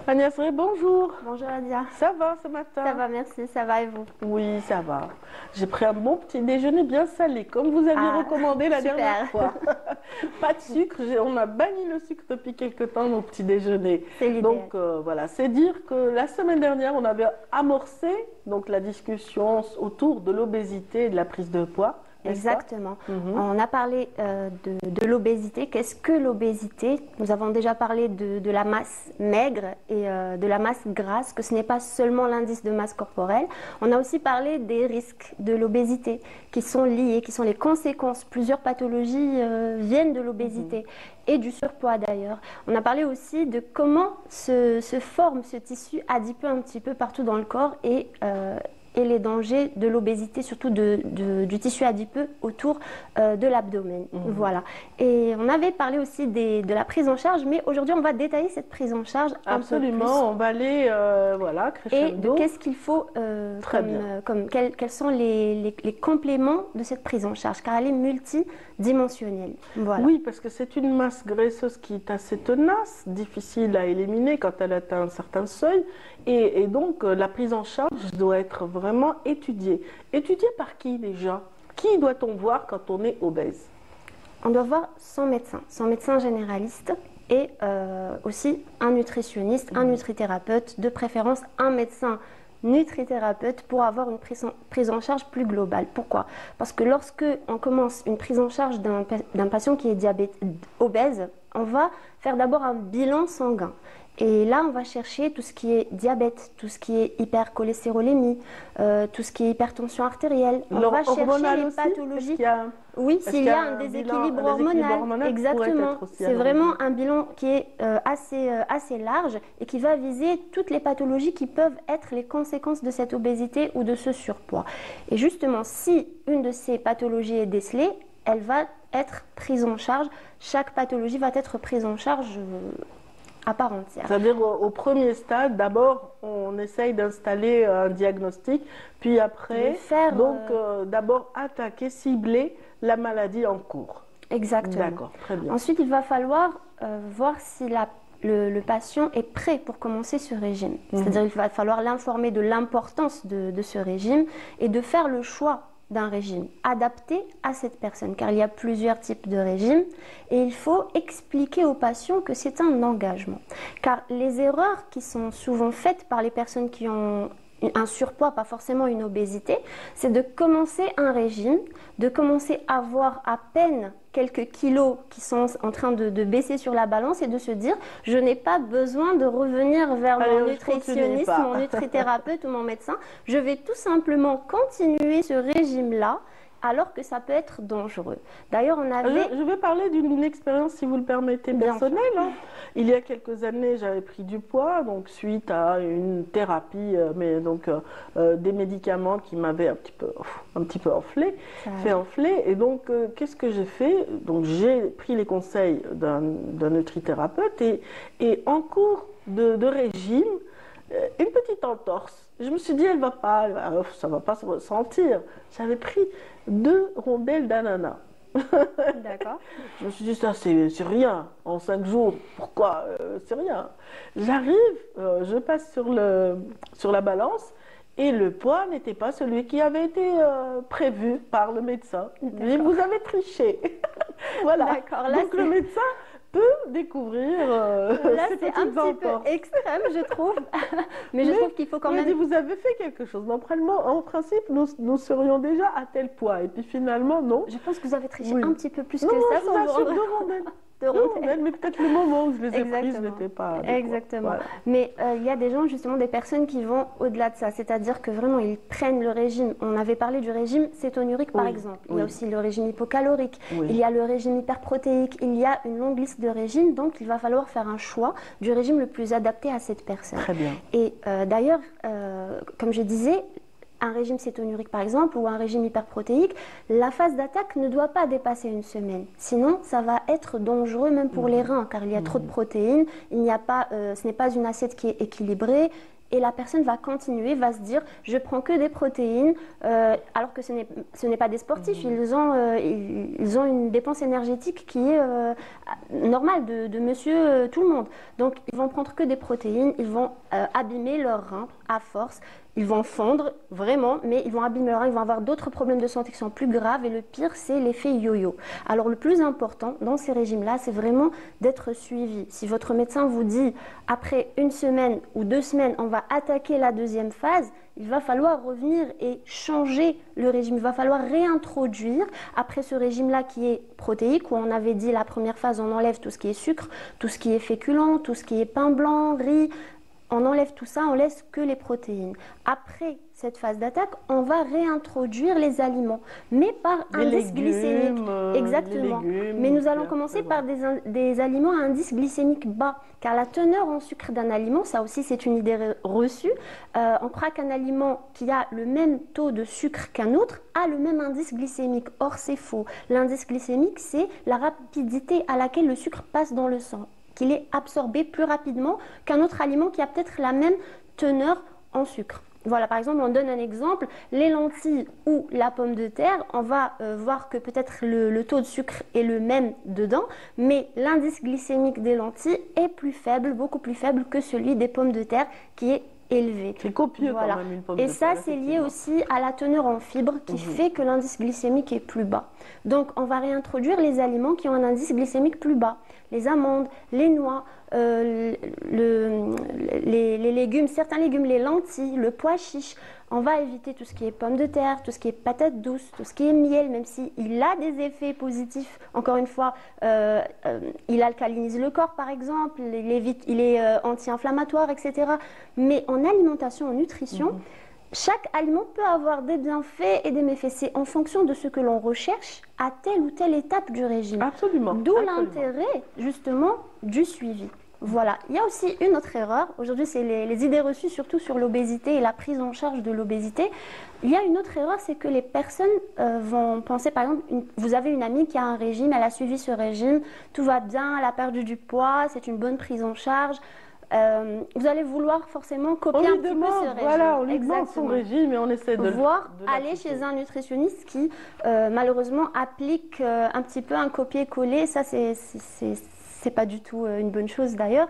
Agnès Ray, bonjour. Bonjour Nadia. Ça va ce matin? Ça va, merci. Ça va et vous? Oui, ça va. J'ai pris un bon petit déjeuner bien salé, comme vous aviez recommandé la super. dernière fois. Pas de sucre, on a banni le sucre depuis quelques temps au petit déjeuner. C'est l'idéal. Donc voilà, c'est dire que la semaine dernière, on avait amorcé donc, la discussion autour de l'obésité et de la prise de poids. Exactement. On a parlé de l'obésité. Qu'est-ce que l'obésité? Nous avons déjà parlé de la masse maigre et de la masse grasse, que ce n'est pas seulement l'indice de masse corporelle. On a aussi parlé des risques de l'obésité qui sont liés, qui sont les conséquences. Plusieurs pathologies viennent de l'obésité et du surpoids d'ailleurs. On a parlé aussi de comment se forme ce tissu adipeux un petit peu partout dans le corps et les dangers de l'obésité, surtout du tissu adipeux autour de l'abdomen. Voilà. Et on avait parlé aussi de la prise en charge, mais aujourd'hui, on va détailler cette prise en charge un peu plus. Absolument, on va aller, voilà, crescendo. Et de qu'est-ce qu'il faut, quels sont les compléments de cette prise en charge, car elle est multidimensionnelle. Voilà. Oui, parce que c'est une masse graisseuse qui est assez tenace, difficile à éliminer quand elle atteint un certain seuil. Et donc, la prise en charge doit être vraiment étudiée. Étudiée par qui déjà? Qui doit-on voir quand on est obèse? On doit voir son médecin généraliste et aussi un nutritionniste, un nutrithérapeute, de préférence un médecin nutrithérapeute pour avoir une prise en charge plus globale. Pourquoi? Parce que lorsque on commence une prise en charge d'un patient qui est obèse, on va faire d'abord un bilan sanguin. Et là, on va chercher tout ce qui est diabète, tout ce qui est hypercholestérolémie, tout ce qui est hypertension artérielle. On va chercher les pathologies. Oui, s'il y a un déséquilibre hormonal, exactement. C'est vraiment un bilan qui est assez large et qui va viser toutes les pathologies qui peuvent être les conséquences de cette obésité ou de ce surpoids. Et justement, si une de ces pathologies est décelée, elle va être prise en charge. Chaque pathologie va être prise en charge à part entière. C'est-à-dire au premier stade, d'abord, on essaye d'installer un diagnostic, puis après, d'abord attaquer, cibler la maladie en cours. Exactement. D'accord, très bien. Ensuite, il va falloir voir si le patient est prêt pour commencer ce régime. C'est-à-dire qu'il va falloir l'informer de l'importance de ce régime et de faire le choix d'un régime adapté à cette personne, car il y a plusieurs types de régimes et il faut expliquer aux patients que c'est un engagement. Car les erreurs qui sont souvent faites par les personnes qui ont un surpoids, pas forcément une obésité, c'est de commencer un régime, de commencer à avoir à peine quelques kilos qui sont en train de baisser sur la balance et de se dire je n'ai pas besoin de revenir vers mon nutritionniste, mon nutrithérapeute ou mon médecin, je vais tout simplement continuer ce régime-là alors que ça peut être dangereux. D'ailleurs, on avait... Je vais parler d'une expérience, si vous le permettez, personnelle. Il y a quelques années, j'avais pris du poids, donc suite à une thérapie, des médicaments qui m'avaient un petit peu fait enfler. Et donc, qu'est-ce que j'ai fait? Donc, j'ai pris les conseils d'un nutrithérapeute et en cours de régime, une petite entorse. Je me suis dit, ça va pas se ressentir. J'avais pris 2 rondelles d'ananas. D'accord. Je me suis dit, ça c'est rien, en 5 jours, pourquoi? C'est rien. J'arrive, je passe sur la balance et le poids n'était pas celui qui avait été prévu par le médecin. Mais vous avez triché. Voilà. Donc le médecin peut découvrir là c'est un petit peu extrême, je trouve. mais je trouve qu'il faut quand même... Vous avez fait quelque chose. Normalement, en principe, nous serions déjà à tel poids. Et puis finalement, non. Je pense que vous avez triché un petit peu plus que ça. Je vous assure, 2 rondelles. Mais peut-être le moment où je les ai prises n'était pas adéquat. Exactement. Voilà. Mais il y a des gens, justement, des personnes qui vont au-delà de ça. C'est-à-dire que vraiment, ils prennent le régime. On avait parlé du régime cétonurique, par exemple. Il y a aussi le régime hypocalorique. Il y a le régime hyperprotéique. Il y a une longue liste de régimes. Donc, il va falloir faire un choix du régime le plus adapté à cette personne. Très bien. Et d'ailleurs, comme je disais, un régime cétonurique par exemple ou un régime hyperprotéique, la phase d'attaque ne doit pas dépasser 1 semaine. Sinon, ça va être dangereux même pour les reins car il y a trop de protéines, ce n'est pas une assiette qui est équilibrée et la personne va continuer, va se dire je prends que des protéines, alors que ce n'est pas des sportifs, ils ont une dépense énergétique qui est normale de monsieur tout le monde. Donc ils vont prendre que des protéines, ils vont abîmer leurs reins à force. Ils vont fondre vraiment, mais ils vont abîmer leurs reins, ils vont avoir d'autres problèmes de santé qui sont plus graves et le pire, c'est l'effet yo-yo. Alors le plus important dans ces régimes-là, c'est vraiment d'être suivi. Si votre médecin vous dit après 1 semaine ou 2 semaines, on va attaquer la deuxième phase, il va falloir revenir et changer le régime. Il va falloir réintroduire, après ce régime-là qui est protéique, où on avait dit la première phase, on enlève tout ce qui est sucre, tout ce qui est féculent, tout ce qui est pain blanc, riz. On enlève tout ça, on laisse que les protéines. Après cette phase d'attaque, on va réintroduire les aliments, mais par indice glycémique. Exactement. Mais nous allons commencer par des aliments à indice glycémique bas, car la teneur en sucre d'un aliment, ça aussi c'est une idée reçue, on croit qu'un aliment qui a le même taux de sucre qu'un autre a le même indice glycémique. Or c'est faux. L'indice glycémique, c'est la rapidité à laquelle le sucre passe dans le sang, qu'il est absorbé plus rapidement qu'un autre aliment qui a peut-être la même teneur en sucre. Voilà, par exemple, on donne un exemple, les lentilles ou la pomme de terre, on va voir que peut-être le taux de sucre est le même dedans, mais l'indice glycémique des lentilles est plus faible, beaucoup plus faible que celui des pommes de terre qui est élevé. C'est copieux voilà. quand même une pomme de terre. Et ça, c'est lié aussi à la teneur en fibres qui fait que l'indice glycémique est plus bas. Donc, on va réintroduire les aliments qui ont un indice glycémique plus bas. Les amandes, les noix, les légumes, certains légumes, les lentilles, le pois chiche. On va éviter tout ce qui est pommes de terre, tout ce qui est patates douces, tout ce qui est miel, même s'il a des effets positifs. Encore une fois, il alcalinise le corps, par exemple, il est anti-inflammatoire, etc. Mais en alimentation, en nutrition, chaque aliment peut avoir des bienfaits et des méfaits. C'est en fonction de ce que l'on recherche à telle ou telle étape du régime. Absolument. D'où l'intérêt, justement, du suivi. Voilà. Il y a aussi une autre erreur. Aujourd'hui, c'est les idées reçues, surtout sur l'obésité et la prise en charge de l'obésité. Il y a une autre erreur, c'est que les personnes vont penser, par exemple, vous avez une amie qui a un régime, elle a suivi ce régime, tout va bien, elle a perdu du poids, c'est une bonne prise en charge. Vous allez vouloir forcément copier un petit peu ce régime. Voilà, on lui demande son régime et on essaie de aller chez un nutritionniste qui, malheureusement, applique un petit peu un copier-coller. Ça, c'est pas du tout une bonne chose d'ailleurs.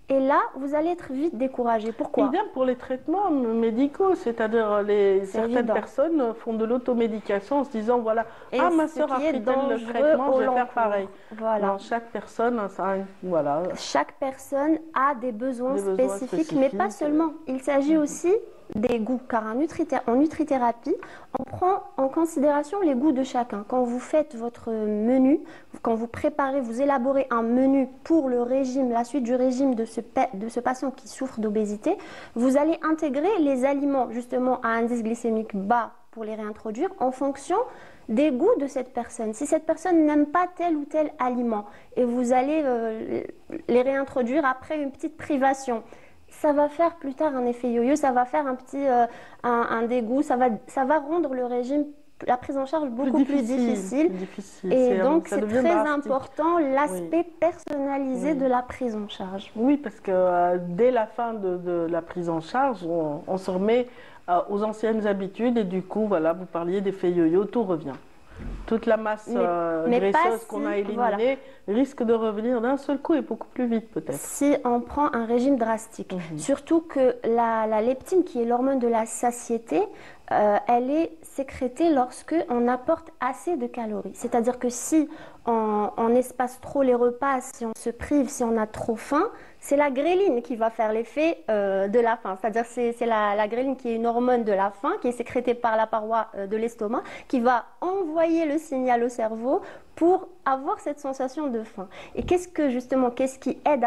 Et là, vous allez être vite découragé. Pourquoi? Idem pour les traitements médicaux, c'est-à-dire certaines personnes font de l'automédication en se disant voilà, ma soeur a pris tel traitement, je vais faire pareil. Voilà. Non, chaque personne, voilà. Chaque personne a des besoins spécifiques, mais pas seulement. Il s'agit aussi des goûts, car en nutrithérapie, on prend en considération les goûts de chacun. Quand vous faites votre menu, quand vous préparez, vous élaborez un menu pour le régime, la suite du régime de ce patient qui souffre d'obésité, vous allez intégrer les aliments justement à indice glycémique bas pour les réintroduire en fonction des goûts de cette personne. Si cette personne n'aime pas tel ou tel aliment et vous allez les réintroduire après une petite privation, ça va faire plus tard un effet yo-yo, ça va faire un dégoût, ça va rendre le régime, la prise en charge beaucoup plus difficile. Et donc c'est très important l'aspect personnalisé de la prise en charge. Oui, parce que dès la fin de la prise en charge, on se remet aux anciennes habitudes et du coup, voilà, vous parliez d'effet yo-yo, tout revient. Toute la masse graisseuse qu'on a éliminée risque de revenir d'un seul coup et beaucoup plus vite peut-être. Si on prend un régime drastique, surtout que la leptine qui est l'hormone de la satiété, elle est sécrétée lorsque on apporte assez de calories. C'est-à-dire que si on espace trop les repas, si on se prive, si on a trop faim, c'est la gréline qui va faire l'effet de la faim. C'est-à-dire c'est la gréline qui est une hormone de la faim, qui est sécrétée par la paroi de l'estomac, qui va envoyer le signal au cerveau pour avoir cette sensation de faim. Et qu'est-ce qui aide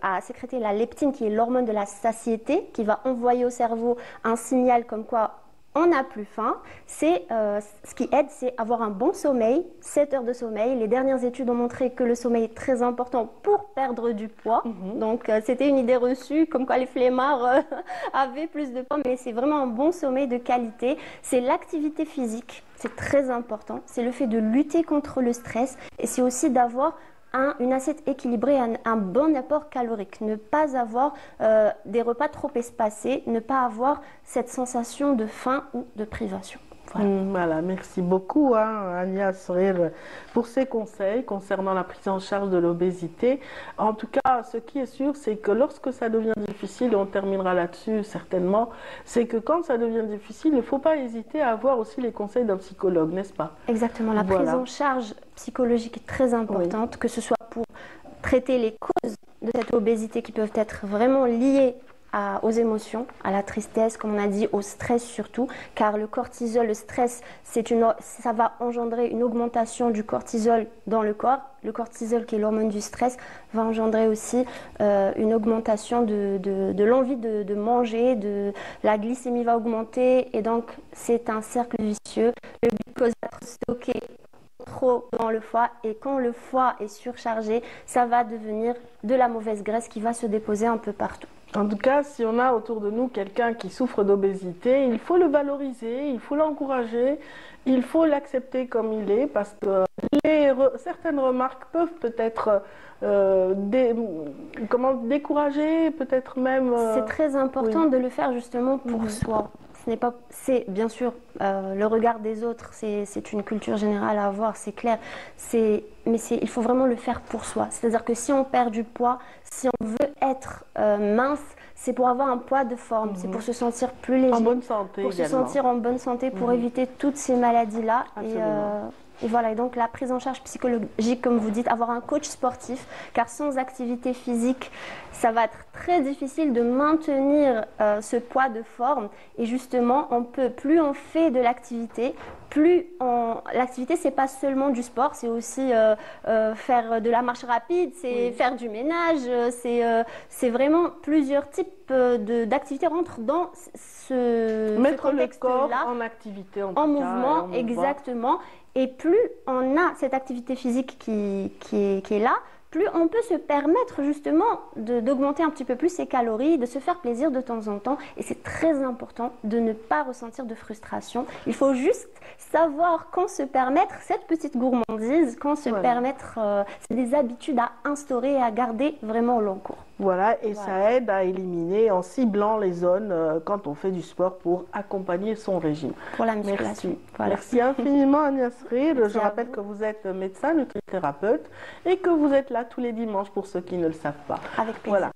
à sécréter la leptine, qui est l'hormone de la satiété, qui va envoyer au cerveau un signal comme quoi on n'a plus faim. Ce qui aide, c'est avoir un bon sommeil, 7 heures de sommeil. Les dernières études ont montré que le sommeil est très important pour perdre du poids. Donc, c'était une idée reçue, comme quoi les flemmards avaient plus de poids, mais c'est vraiment un bon sommeil de qualité. C'est l'activité physique, c'est très important. C'est le fait de lutter contre le stress et c'est aussi d'avoir une assiette équilibrée, un bon apport calorique. Ne pas avoir des repas trop espacés, ne pas avoir cette sensation de faim ou de privation. Voilà. Voilà, merci beaucoup Agnès Srir pour ces conseils concernant la prise en charge de l'obésité. En tout cas, ce qui est sûr, c'est que lorsque ça devient difficile, et on terminera là-dessus certainement, c'est que quand ça devient difficile, il ne faut pas hésiter à avoir aussi les conseils d'un psychologue, n'est-ce pas? Exactement, la prise en charge psychologique est très importante, que ce soit pour traiter les causes de cette obésité qui peuvent être vraiment liées aux émotions, à la tristesse, comme on a dit, au stress surtout, car le cortisol, le stress, ça va engendrer une augmentation du cortisol dans le corps. Le cortisol, qui est l'hormone du stress, va engendrer aussi une augmentation de l'envie de manger, la glycémie va augmenter, et donc c'est un cercle vicieux. Le glucose va être stocké trop dans le foie, et quand le foie est surchargé, ça va devenir de la mauvaise graisse qui va se déposer un peu partout. En tout cas, si on a autour de nous quelqu'un qui souffre d'obésité, il faut le valoriser, il faut l'encourager, il faut l'accepter comme il est, parce que certaines remarques peuvent peut-être décourager, peut-être même... C'est très important de le faire justement pour soi. C'est bien sûr le regard des autres, c'est une culture générale à avoir, c'est clair. Mais il faut vraiment le faire pour soi. C'est-à-dire que si on perd du poids, si on veut être mince, c'est pour avoir un poids de forme, c'est pour se sentir plus léger, en bonne santé pour également. Se sentir en bonne santé, pour éviter toutes ces maladies-là. Et voilà, et donc la prise en charge psychologique, comme vous dites, avoir un coach sportif, car sans activité physique, ça va être très difficile de maintenir ce poids de forme. Et justement, plus on fait de l'activité, l'activité, c'est pas seulement du sport, c'est aussi faire de la marche rapide, c'est faire du ménage, c'est vraiment plusieurs types d'activités rentrent dans ce mettre le contexte-là, corps en activité, en mouvement, exactement. Et plus on a cette activité physique qui est là, plus on peut se permettre justement d'augmenter un petit peu plus ses calories, de se faire plaisir de temps en temps. Et c'est très important de ne pas ressentir de frustration. Il faut juste savoir quand se permettre cette petite gourmandise, quand se permettre c'est des habitudes à instaurer et à garder vraiment au long cours. Voilà, et ça aide à éliminer en ciblant les zones quand on fait du sport pour accompagner son régime. Pour la musculation. Merci, merci infiniment Agnès Srir. Je rappelle que vous êtes médecin, nutrithérapeute et que vous êtes là tous les dimanches pour ceux qui ne le savent pas. Avec plaisir. Voilà.